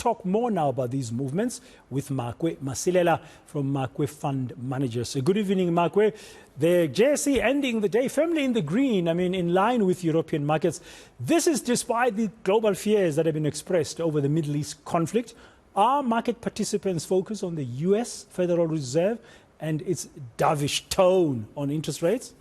talk more now about these movements with Makwe Masilela from Makwe Fund Managers. Good evening, Makwe. The JSE ending the day firmly in the green, in line with European markets. This is despite the global fears that have been expressed over the Middle East conflict. Are market participants focused on the US Federal Reserve and its dovish tone on interest rates?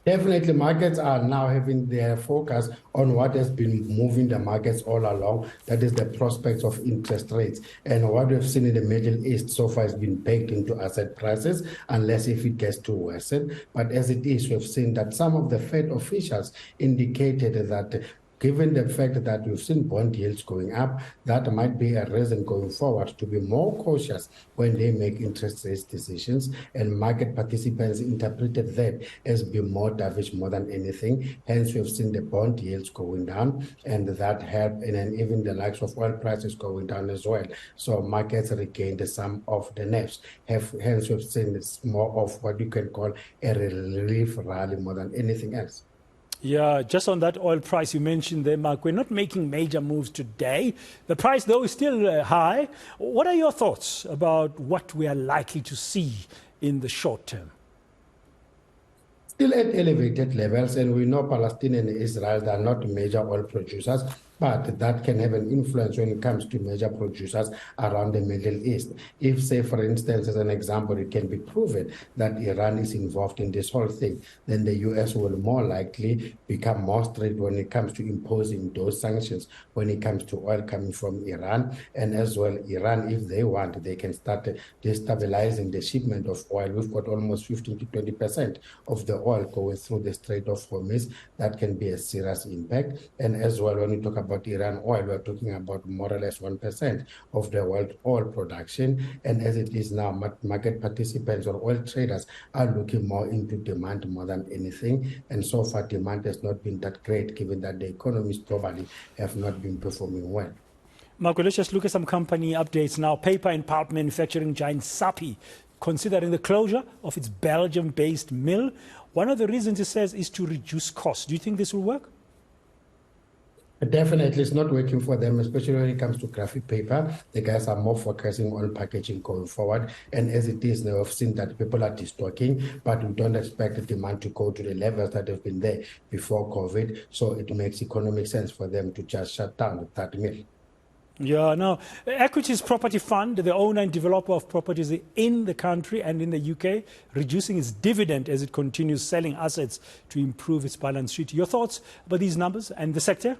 Definitely, markets are now having their focus on what has been moving the markets all along. That is the prospects of interest rates. And what we've seen in the Middle East so far has been baked into asset prices, unless if it gets to worsen. But as it is, we've seen that some of the Fed officials indicated that given the fact that we've seen bond yields going up, that might be a reason going forward to be more cautious when they make interest rate decisions. And market participants interpreted that as being more dovish more than anything. Hence, we've seen the bond yields going down, and that helped, and then even the likes of oil prices going down as well. So markets regained some of the nerves. Hence, we've seen it's more of what you can call a relief rally more than anything else. Yeah, just on that oil price you mentioned there, Mark, we're not making major moves today. The price, though, is still high. What are your thoughts about what we are likely to see in the short term? Still at elevated levels, and we know Palestine and Israel are not major oil producers, but that can have an influence when it comes to major producers around the Middle East. If, say, for instance, as an example, it can be proven that Iran is involved in this whole thing, then the U.S. will more likely become more strict when it comes to imposing those sanctions when it comes to oil coming from Iran. And as well, Iran, if they want, they can start destabilizing the shipment of oil. We've got almost 15 to 20% of the oil going through the Strait of Hormuz. That can be a serious impact. And as well, when we talk about Iran oil, we're talking about more or less 1% of the world oil production. And as it is now, market participants or oil traders are looking more into demand more than anything. And so far, demand has not been that great, given that the economies globally have not been performing well. Marco, let's just look at some company updates now. Paper and pulp manufacturing giant Sappi considering the closure of its Belgium-based mill. One of the reasons it says is to reduce costs. Do you think this will work? Definitely, it's not working for them, especially when it comes to graphic paper. The guys are more focusing on packaging going forward. And as it is, now we've seen that people are destocking, but we don't expect the demand to go to the levels that have been there before COVID. So it makes economic sense for them to just shut down that mill. Yeah, now, Equities Property Fund, the owner and developer of properties in the country and in the UK, reducing its dividend as it continues selling assets to improve its balance sheet. Your thoughts about these numbers and the sector?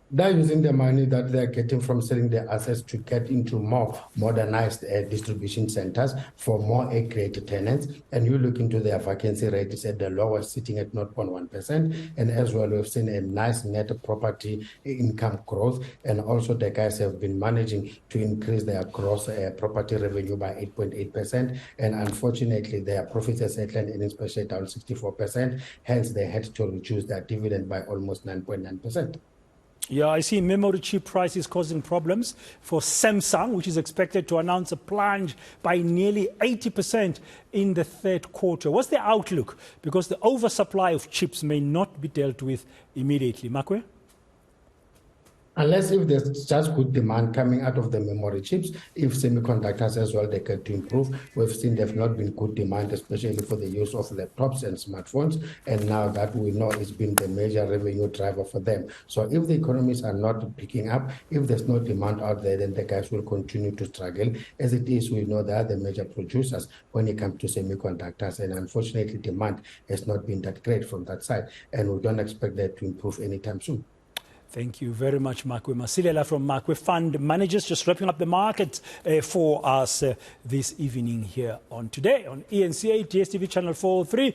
They're using the money that they're getting from selling their assets to get into more modernized distribution centers for more A-grade tenants. And you look into their vacancy rate, it's at the lowest, sitting at 0.1%. And as well, we've seen a nice net property income growth. And also the guys have been managing to increase their gross property revenue by 8.8%. And unfortunately, their profits as headline earnings per share down 64%. Hence, they had to reduce their dividend by almost 9.9%. Yeah, I see memory chip prices causing problems for Samsung, which is expected to announce a plunge by nearly 80% in the third quarter. What's the outlook? Because the oversupply of chips may not be dealt with immediately. Makwe? Unless if there's just good demand coming out of the memory chips, if semiconductors as well, they get to improve. We've seen there's not been good demand, especially for the use of laptops and smartphones. And now that we know it's been the major revenue driver for them. So if the economies are not picking up, if there's no demand out there, then the guys will continue to struggle. As it is, we know they are the major producers when it comes to semiconductors. And unfortunately, demand has not been that great from that side. And we don't expect that to improve anytime soon. Thank you very much, Makwe Masilela from Makwe Fund Managers. Just wrapping up the market for us this evening here on Today on eNCA, DSTV channel 403.